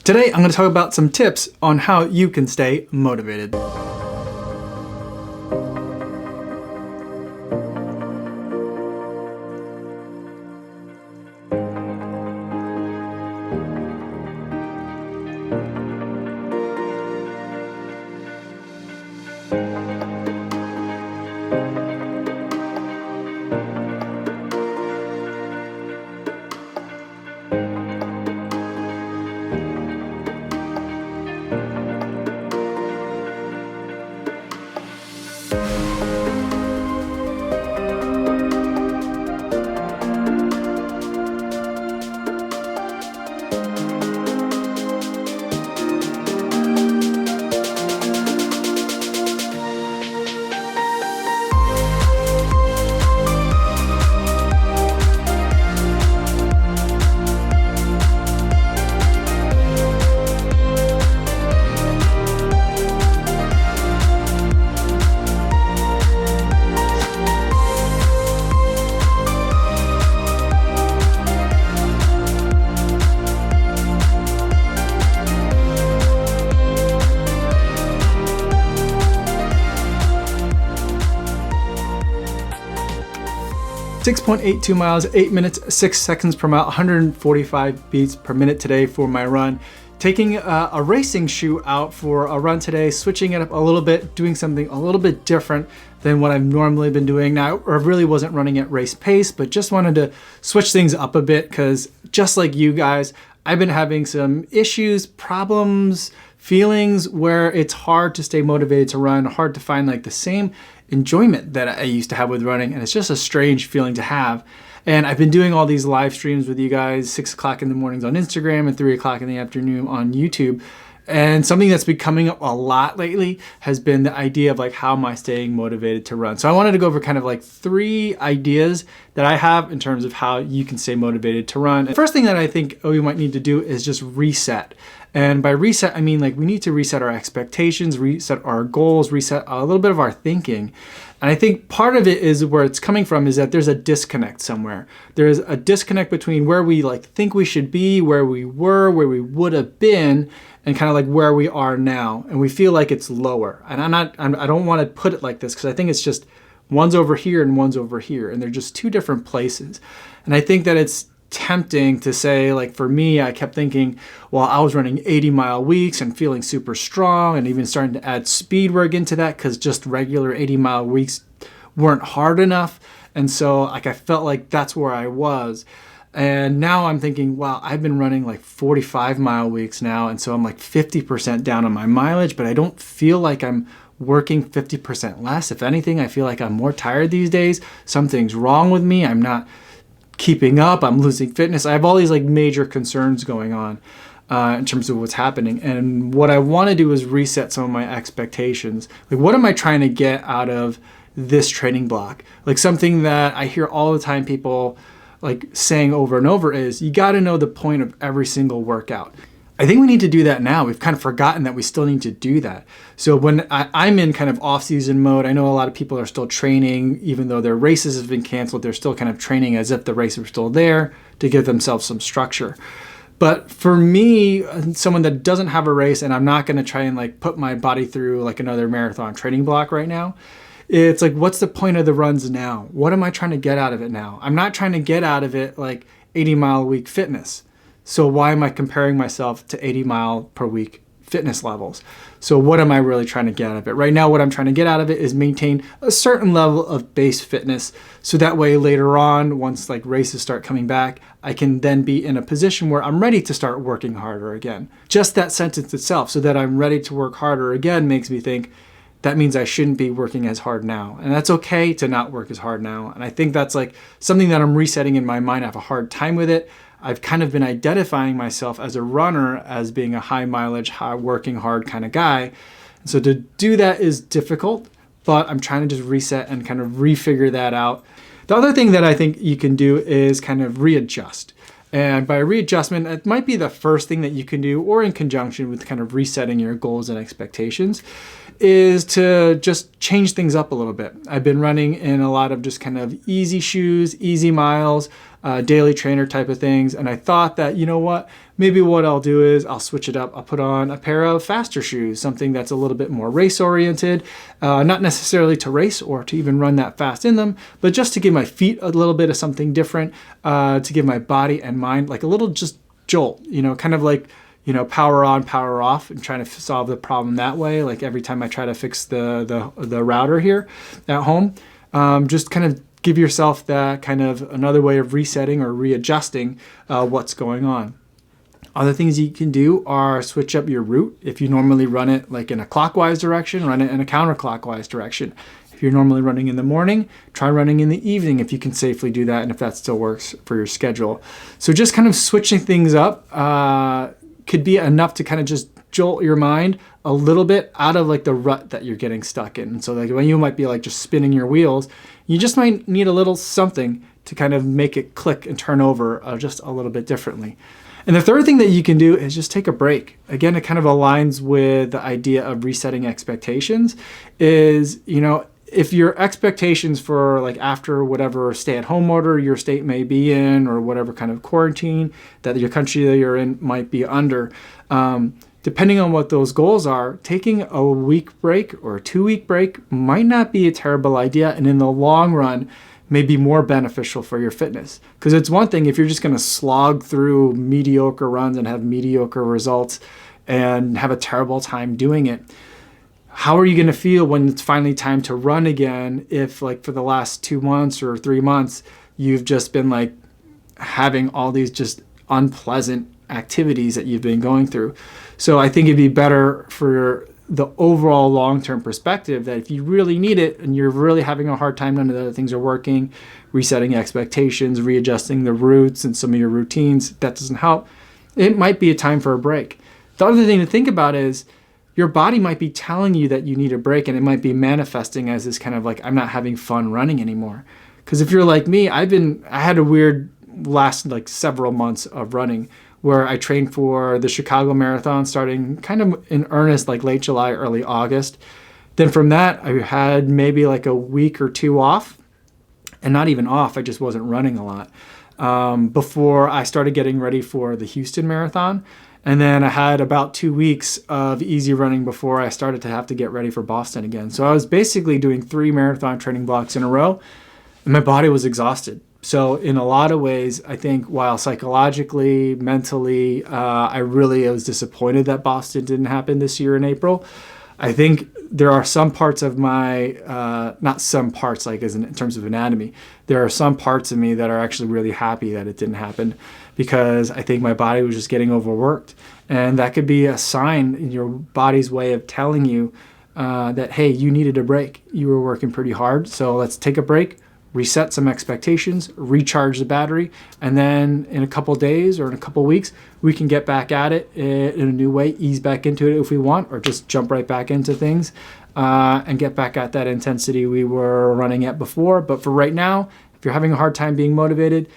Today, I'm going to talk about some tips on how you can stay motivated. 6.82 miles, 8 minutes, 6 seconds per mile, 145 beats per minute today for my run. Taking a racing shoe out for a run today, switching it up a little bit, doing something a little bit different than what I've normally been doing. Now, I really wasn't running at race pace, but just wanted to switch things up a bit because just like you guys, I've been having some issues, problems, feelings where it's hard to stay motivated to run, hard to find like the same enjoyment that I used to have with running, and it's just a strange feeling to have. And I've been doing all these live streams with you guys, 6 o'clock in the mornings on Instagram and 3 o'clock in the afternoon on YouTube. And something that's been coming up a lot lately has been the idea of like, how am I staying motivated to run? So I wanted to go over kind of like 3 ideas that I have in terms of how you can stay motivated to run. The first thing that I think we might need to do is just reset. And by reset, I mean like we need to reset our expectations, reset our goals, reset a little bit of our thinking. And I think part of it is where it's coming from is that there's a disconnect somewhere. There's a disconnect between where we like think we should be, where we were, where we would have been, and kind of like where we are now. And we feel like it's lower. And I don't want to put it like this because I think it's just one's over here and one's over here. And they're just 2 different places. And I think that it's tempting to say, like for me, I kept thinking, well, I was running 80-mile weeks and feeling super strong and even starting to add speed work into that because just regular 80-mile weeks weren't hard enough. And so like I felt like that's where I was. And now I'm thinking, wow, I've been running like 45-mile weeks now. And so I'm like 50% down on my mileage, but I don't feel like I'm working 50% less. If anything, I feel like I'm more tired these days. Something's wrong with me. I'm not keeping up, I'm losing fitness. I have all these like major concerns going on in terms of what's happening. And what I want to do is reset some of my expectations. Like, what am I trying to get out of this training block? Like something that I hear all the time people like saying over and over is, you got to know the point of every single workout. I think we need to do that now. We've kind of forgotten that we still need to do that. So when I'm in kind of off-season mode, I know a lot of people are still training, even though their races have been canceled, they're still kind of training as if the races were still there to give themselves some structure. But for me, someone that doesn't have a race, and I'm not going to try and like put my body through like another marathon training block right now, it's like, what's the point of the runs now? What am I trying to get out of it now? I'm not trying to get out of it like 80-mile-a-week fitness. So why am I comparing myself to 80-mile per week fitness levels? So what am I really trying to get out of it? Right now, what I'm trying to get out of it is maintain a certain level of base fitness. So that way later on, once like races start coming back, I can then be in a position where I'm ready to start working harder again. Just that sentence itself, so that I'm ready to work harder again, makes me think that means I shouldn't be working as hard now. And that's okay to not work as hard now. And I think that's like something that I'm resetting in my mind. I have a hard time with it. I've kind of been identifying myself as a runner as being a high mileage, high working hard kind of guy. And so to do that is difficult, but I'm trying to just reset and kind of refigure that out. The other thing that I think you can do is kind of readjust. And by readjustment, it might be the first thing that you can do, or in conjunction with kind of resetting your goals and expectations, is to just change things up a little bit. I've been running in a lot of just kind of easy shoes, easy miles, daily trainer type of things. And I thought that, you know what, maybe what I'll do is I'll switch it up. I'll put on a pair of faster shoes, something that's a little bit more race oriented, not necessarily to race or to even run that fast in them, but just to give my feet a little bit of something different, to give my body and mind like a little just jolt, you know, kind of like, you know, power on, power off, and trying to solve the problem that way. Like every time I try to fix the router here at home, just kind of give yourself that kind of another way of resetting or readjusting what's going on. Other things you can do are switch up your route. If you normally run it like in a clockwise direction, run it in a counterclockwise direction. If you're normally running in the morning, try running in the evening if you can safely do that and if that still works for your schedule. So just kind of switching things up could be enough to kind of just jolt your mind a little bit out of like the rut that you're getting stuck in. And so like when you might be like just spinning your wheels, you just might need a little something to kind of make it click and turn over just a little bit differently. And the third thing that you can do is just take a break. Again, it kind of aligns with the idea of resetting expectations is, you know, if your expectations for like after whatever stay-at-home order your state may be in or whatever kind of quarantine that your country that you're in might be under, depending on what those goals are, taking a week break or a 2-week break might not be a terrible idea, and in the long run may be more beneficial for your fitness. Because it's one thing if you're just going to slog through mediocre runs and have mediocre results and have a terrible time doing it. How are you going to feel when it's finally time to run again if like for the last 2 months or 3 months you've just been like having all these just unpleasant activities that you've been going through? So I think it'd be better for the overall long-term perspective that if you really need it and you're really having a hard time, none of the other things are working, resetting expectations, readjusting the routes and some of your routines, that doesn't help, it might be a time for a break. The other thing to think about is your body might be telling you that you need a break, and it might be manifesting as this kind of like, I'm not having fun running anymore. Because if you're like me, I had a weird last like several months of running where I trained for the Chicago Marathon starting kind of in earnest like late July, early August. Then from that, I had maybe like a week or 2 off, and not even off, I just wasn't running a lot before I started getting ready for the Houston Marathon. And then I had about 2 weeks of easy running before I started to have to get ready for Boston again. So I was basically doing 3 marathon training blocks in a row, and my body was exhausted. So in a lot of ways, I think while psychologically, mentally, I really was disappointed that Boston didn't happen this year in April. I think there are some parts of my, not some parts like as in terms of anatomy, there are some parts of me that are actually really happy that it didn't happen because I think my body was just getting overworked. And that could be a sign in your body's way of telling you that, hey, you needed a break. You were working pretty hard, so let's take a break, reset some expectations, recharge the battery, and then in a couple days or in a couple weeks, we can get back at it in a new way, ease back into it if we want, or just jump right back into things and get back at that intensity we were running at before. But for right now, if you're having a hard time being motivated,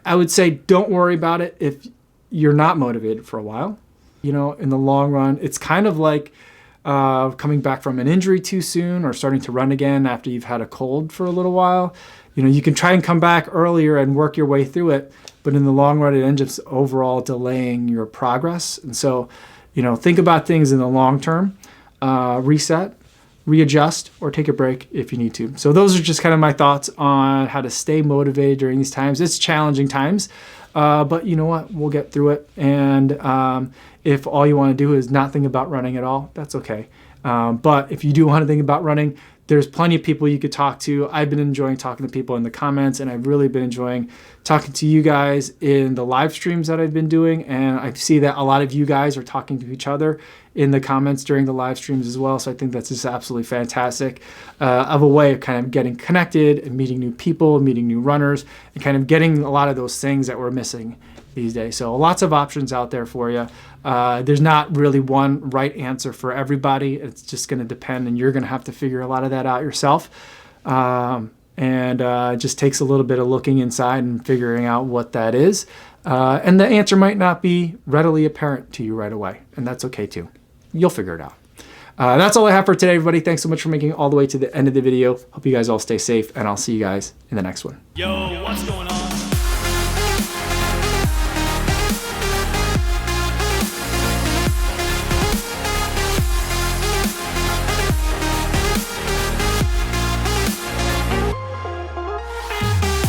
I would say don't worry about it if you're not motivated for a while. You know, in the long run, it's kind of like coming back from an injury too soon or starting to run again after you've had a cold for a little while. You know, you can try and come back earlier and work your way through it, but in the long run, it ends up overall delaying your progress. And so, you know, think about things in the long term, reset, readjust, or take a break if you need to. So those are just kind of my thoughts on how to stay motivated during these times. It's challenging times, but you know what? We'll get through it. And if all you want to do is not think about running at all, that's okay. But if you do want to think about running, there's plenty of people you could talk to. I've been enjoying talking to people in the comments, and I've really been enjoying talking to you guys in the live streams that I've been doing. And I see that a lot of you guys are talking to each other in the comments during the live streams as well. So I think that's just absolutely fantastic of a way of kind of getting connected and meeting new people, meeting new runners, and kind of getting a lot of those things that we're missing these days. So lots of options out there for you. There's not really one right answer for everybody. It's just going to depend, and you're going to have to figure a lot of that out yourself. It just takes a little bit of looking inside and figuring out what that is. And the answer might not be readily apparent to you right away, and that's okay too. You'll figure it out. That's all I have for today, everybody. Thanks so much for making it all the way to the end of the video. Hope you guys all stay safe, and I'll see you guys in the next one. Yo, what's going on?